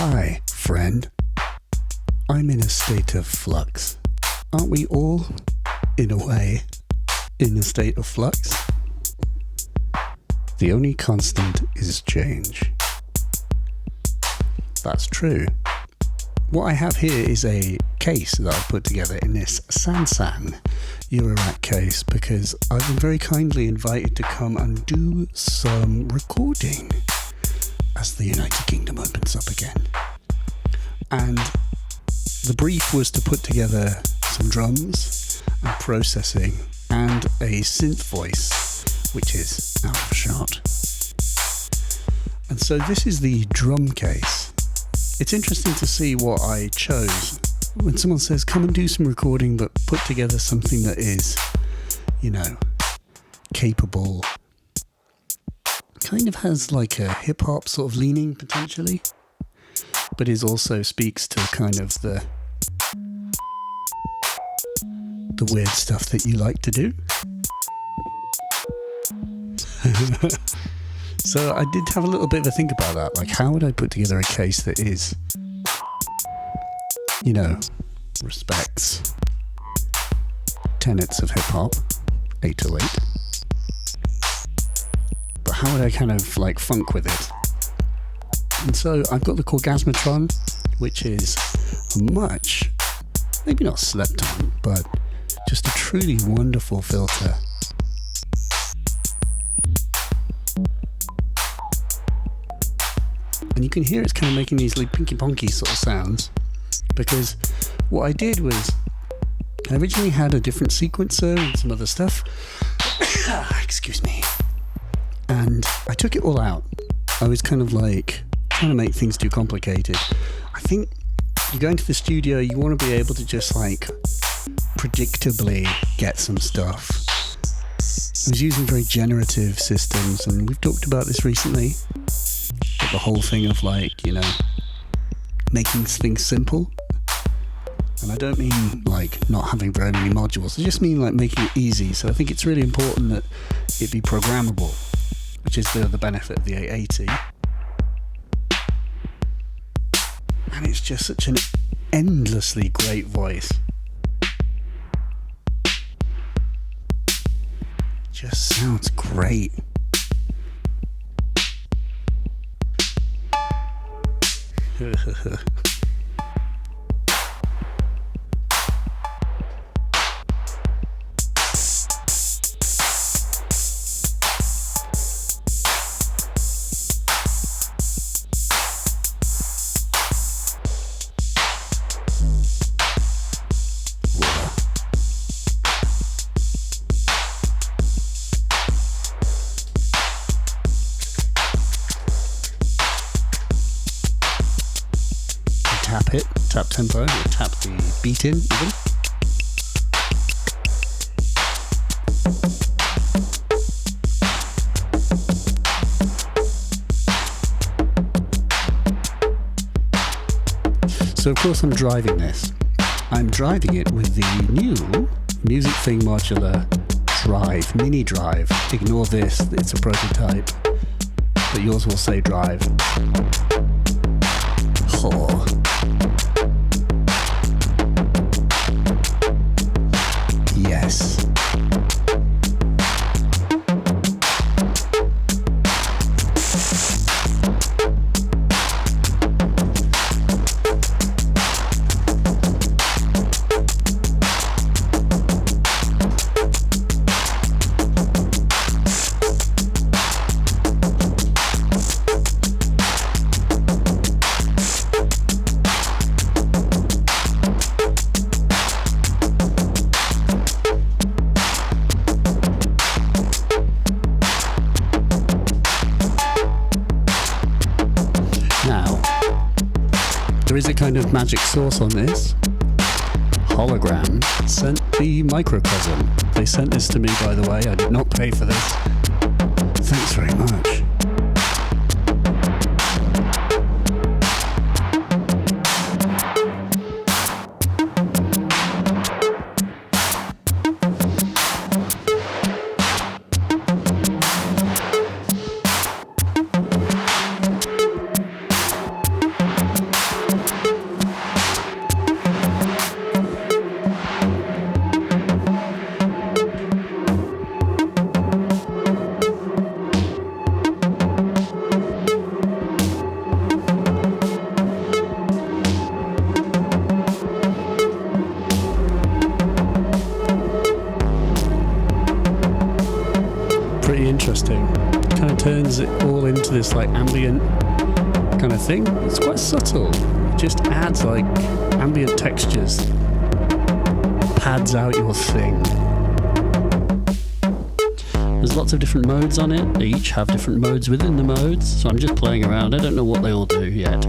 Hi, friend. I'm in a state of flux. Aren't we all, in a way, in a state of flux? The only constant is change. That's true. What I have here is a case that I've put together in this Sansan Eurorack case because I've been very kindly invited to come and do some recording as the United Kingdom opens up again. And the brief was to put together some drums and processing and a synth voice, which is out of shot. And so this is the drum case. It's interesting to see what I chose. When someone says, come and do some recording, but put together something that is, capable, kind of has like a hip-hop sort of leaning potentially, but is also speaks to kind of the weird stuff that you like to do. So I did have a little bit of a think about that, like how would I put together a case that is, respects tenets of hip-hop, 808, but how would I kind of like funk with it? And so I've got the Korgasmatron, which is much, maybe not slept on, but just a truly wonderful filter. And you can hear it's kind of making these like pinky ponky sort of sounds, because what I did was I originally had a different sequencer and some other stuff. Excuse me. And I took it all out. I was kind of like trying to make things too complicated. I think you go into the studio, you want to be able to just like predictably get some stuff. I was using very generative systems, and we've talked about this recently. But the whole thing of like, making things simple. And I don't mean like not having very many modules. I just mean like making it easy. So I think it's really important that it be programmable, which is the benefit of the 880. And it's just such an endlessly great voice. Just sounds great. Tap tempo, tap the beat in even. So of course I'm driving this. I'm driving it with the new Music Thing Modular Drive, Mini Drive. Ignore this, it's a prototype, but yours will say Drive. Oh. Yes. Is a kind of magic sauce on this. Hologram sent the Microcosm. They sent this to me, by the way. I did not pay for this. Thanks very much. to this like ambient kind of thing. It's quite subtle. It just adds like ambient textures, pads out your thing. There's lots of different modes on it. They each have different modes within the modes, so I'm just playing around. I don't know what they all do yet.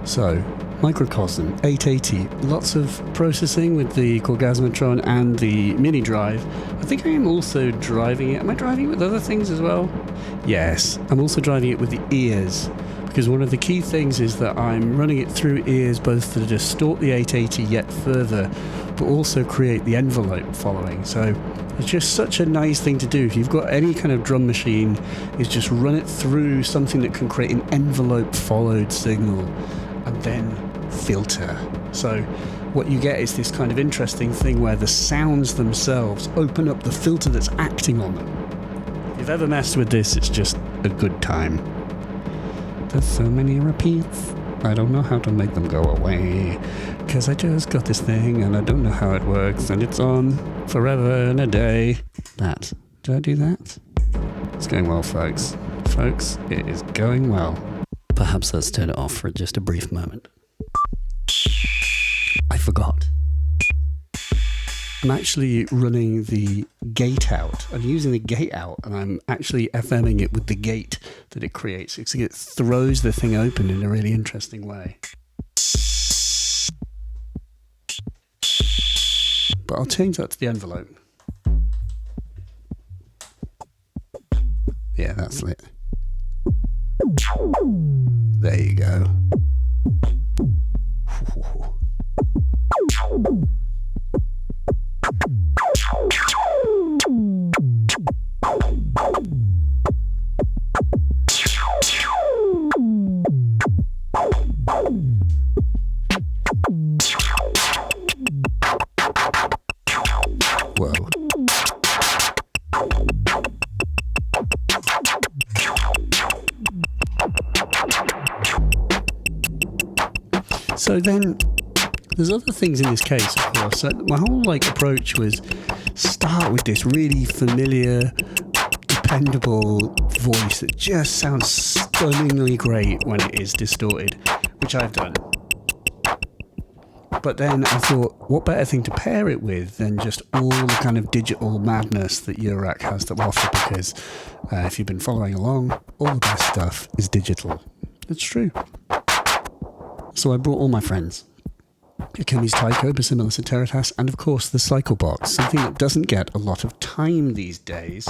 So, Microcosm 880, lots of processing with the Korgasmatron and the mini drive. I think I am also driving it. Am I driving it with other things as well? Yes, I'm also driving it with the ears, because one of the key things is that I'm running it through ears both to distort the 880 yet further, but also create the envelope following. So it's just such a nice thing to do. If you've got any kind of drum machine, is just run it through something that can create an envelope followed signal and then filter. So what you get is this kind of interesting thing where the sounds themselves open up the filter that's acting on them. If you've ever messed with this, it's just a good time. There's so many repeats. I don't know how to make them go away, because I just got this thing and I don't know how it works, and it's on forever and a day. That. Did I do that? It's going well, folks. Folks, it is going well. Perhaps let's turn it off for just a brief moment. I forgot. I'm actually running the gate out. I'm using the gate out, and I'm actually FMing it with the gate that it creates. It throws the thing open in a really interesting way. But I'll change that to the envelope. Yeah, that's lit. There you go. Whoa. So then, there's other things in this case, of course. So my whole approach was start with this really familiar, dependable voice that just sounds stunningly great when it is distorted, which I've done. But then I thought, what better thing to pair it with than just all the kind of digital madness that Eurorack has to offer, because if you've been following along, all the best stuff is digital. It's true. So I brought all my friends. Akemies, Taiko, Basimilus Iteritas, and of course the Cyclebox, something that doesn't get a lot of time these days.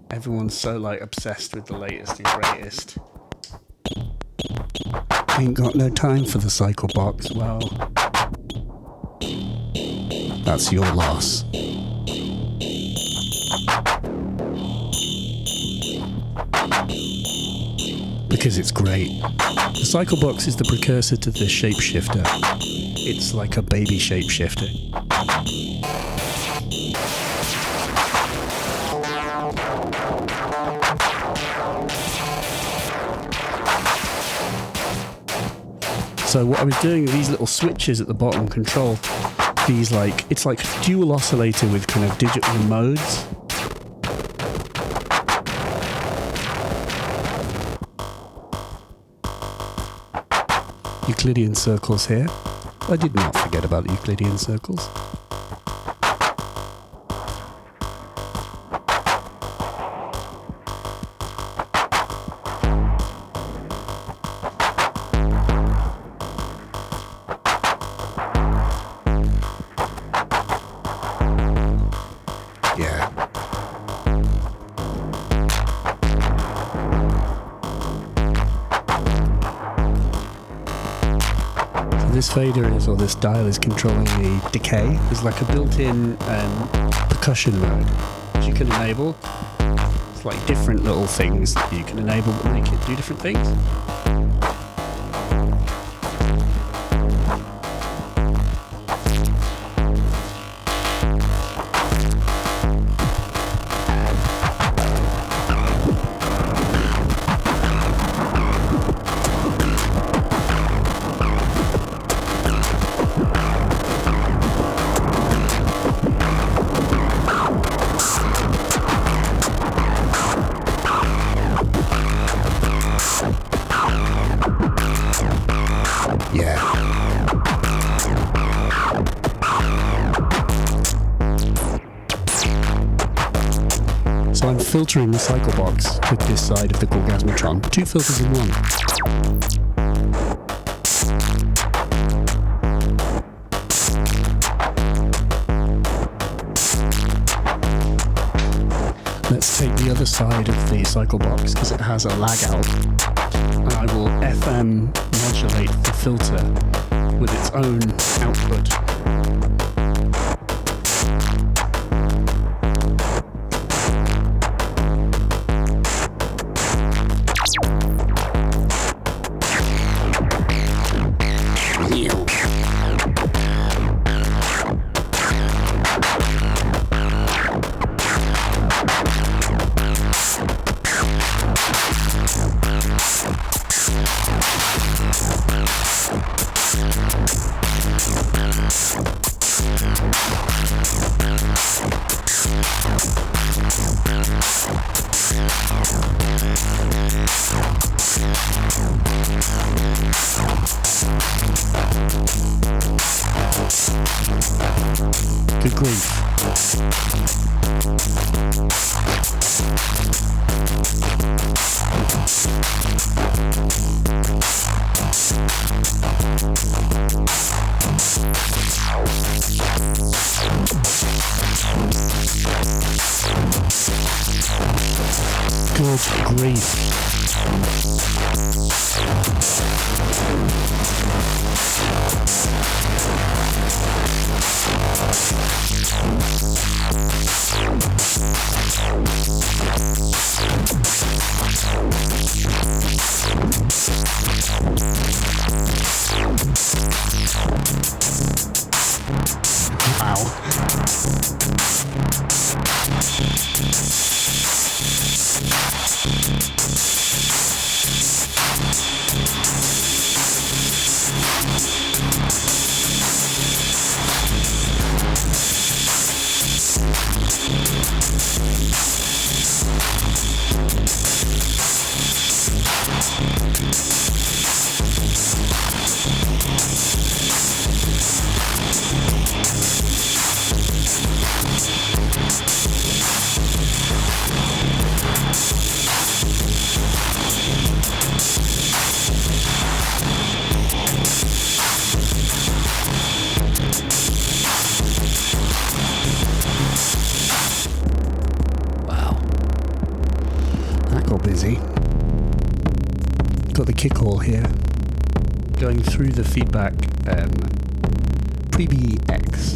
Everyone's so obsessed with the latest and greatest. Ain't got no time for the Cyclebox. Well, that's your loss. Because it's great. The Cyclebox is the precursor to the shapeshifter. It's like a baby shapeshifter. So what I was doing, these little switches at the bottom control these it's like a dual oscillator with kind of digital modes. Euclidean Circles here. I did not forget about the Euclidean Circles. This fader is, or this dial is controlling the decay. There's like a built-in percussion mode which you can enable. It's like different little things that you can enable that make it do different things. So I'm filtering the Cyclebox with this side of the Korgasmatron. 2 filters in one. Let's take the other side of the Cyclebox because it has a lag out. And I will FM modulate the filter with its own output. Good grief. Good grief. Got the kick hole here, going through the feedback Prophei X.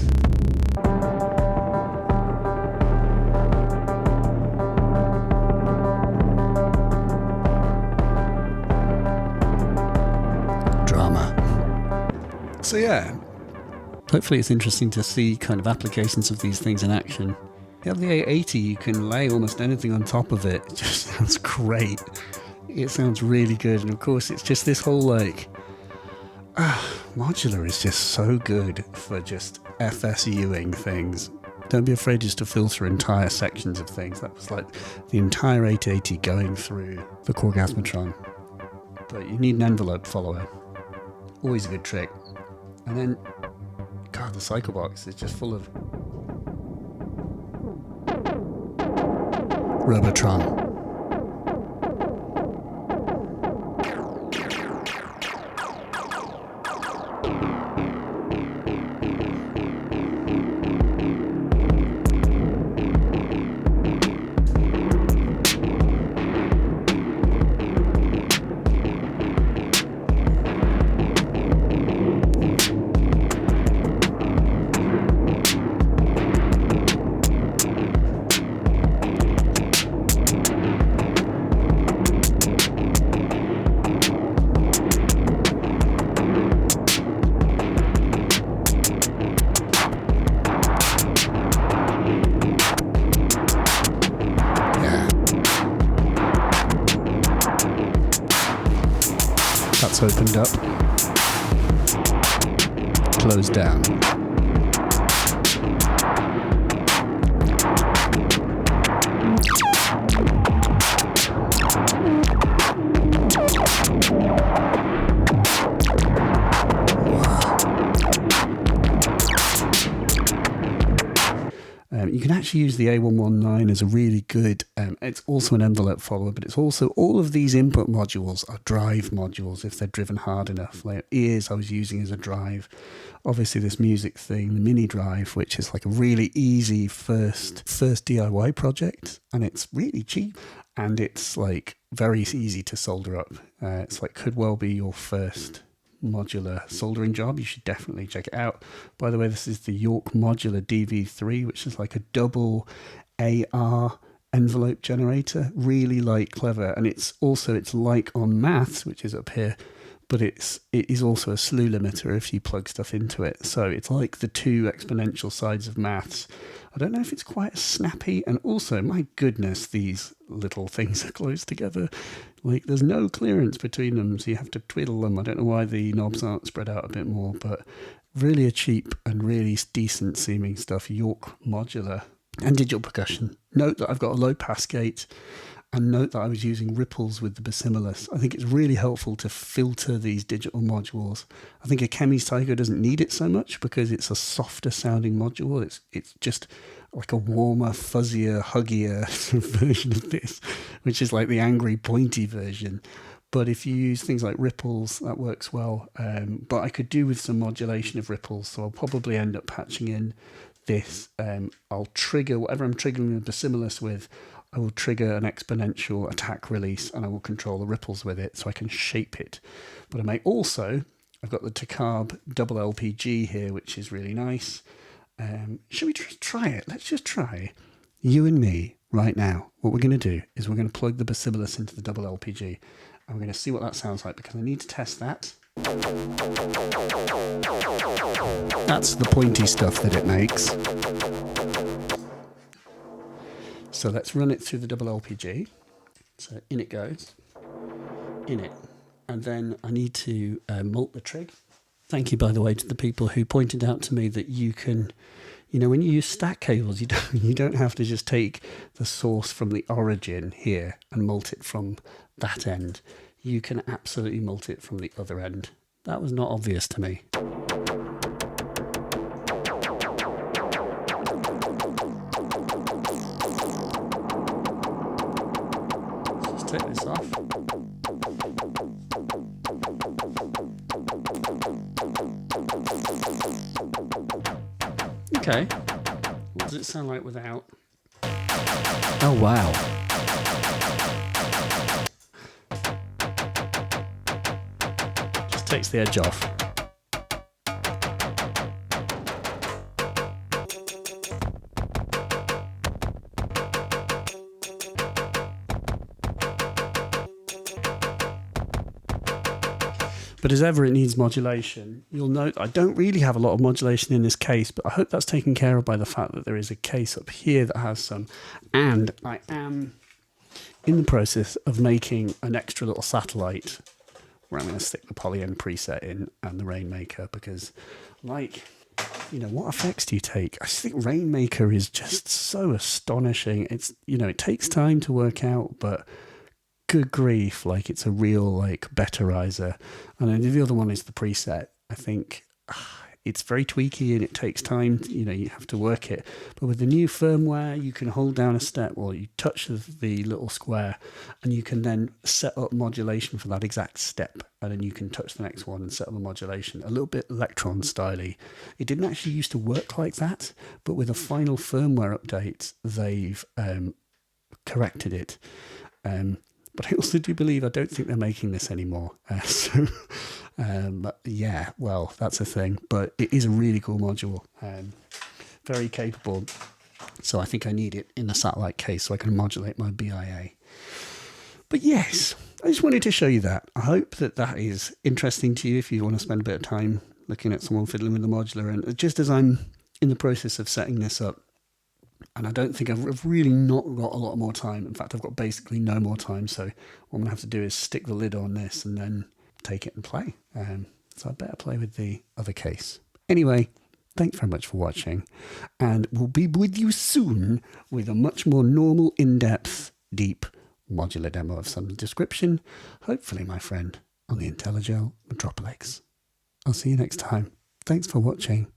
Drama. So yeah, hopefully it's interesting to see kind of applications of these things in action. You have the A80, you can lay almost anything on top of it. It just sounds great. It sounds really good, and of course it's just this whole like Modular is just so good for just FSUing things. Don't be afraid just to filter entire sections of things. That was like the entire 880 going through the Korgasmatron. But you need an envelope follower. Always a good trick. And then, God, the Cyclebox is just full of Robotron. that's opened up, closed down. You can actually use the A119 as a really good, it's also an envelope follower, but it's also, all of these input modules are drive modules if they're driven hard enough. Like ears I was using as a drive. Obviously this music thing, the mini drive, which is like a really easy first DIY project, and it's really cheap, and it's like very easy to solder up. It's like, could well be your first modular soldering job. You should definitely check it out. By the way, this is the York Modular DV3, which is like a double AR envelope generator. Really like clever, and it's like on maths, which is up here, but it is also a slew limiter if you plug stuff into it. So it's like the two exponential sides of maths. I don't know if it's quite as snappy, and also, my goodness, these little things are close together. Like, there's no clearance between them, so you have to twiddle them. I don't know why the knobs aren't spread out a bit more, but really a cheap and really decent seeming stuff. York Modular. And digital percussion. Note that I've got a low pass gate, and note that I was using ripples with the Basimilus. I think it's really helpful to filter these digital modules. I think Akemies Taiko doesn't need it so much because it's a softer sounding module. It's just like a warmer, fuzzier, huggier version of this, which is like the angry, pointy version. But if you use things like ripples, that works well. But I could do with some modulation of ripples, so I'll probably end up patching in this. I'll trigger whatever I'm triggering the Basimilus with. I will trigger an exponential attack release, and I will control the ripples with it so I can shape it. But I may also, I've got the Taiko double LPG here, which is really nice. Should we just try it? Let's just try, you and me, right now. What we're going to do is we're going to plug the Basimilus into the double LPG, and we're going to see what that sounds like, because I need to test that. That's the pointy stuff that it makes. So let's run it through the double LPG. So in it goes, in it. And then I need to mult the trig. Thank you, by the way, to the people who pointed out to me that you can, when you use stack cables, you don't have to just take the source from the origin here and mult it from that end. You can absolutely mult it from the other end. That was not obvious to me. Take this off. Okay. What does it sound like without? Oh, wow. Just takes the edge off. But as ever, it needs modulation. You'll note I don't really have a lot of modulation in this case, but I hope that's taken care of by the fact that there is a case up here that has some. And I am in the process of making an extra little satellite where I'm going to stick the polyend preset in and the Rainmaker, because, what effects do you take? I think Rainmaker is just so astonishing. It's, it takes time to work out, but good grief, it's a real betterizer. And then the other one is the preset. I think it's very tweaky and it takes time, you have to work it. But with the new firmware, you can hold down a step, or you touch the little square, and you can then set up modulation for that exact step. And then you can touch the next one and set up the modulation. A little bit Electron styly. It didn't actually used to work like that, but with a final firmware update, they've corrected it. But I also do believe, I don't think they're making this anymore. Yeah, well, that's a thing. But it is a really cool module. Very capable. So I think I need it in the satellite case so I can modulate my BIA. But yes, I just wanted to show you that. I hope that is interesting to you if you want to spend a bit of time looking at someone fiddling with the modular. And just as I'm in the process of setting this up, and I don't think I've really not got a lot more time. In fact, I've got basically no more time. So what I'm going to have to do is stick the lid on this and then take it and play. So I better play with the other case. Anyway, thanks very much for watching, and we'll be with you soon with a much more normal, in-depth, deep modular demo of some description, hopefully, my friend, on the IntelliGel Metropolix. I'll see you next time. Thanks for watching.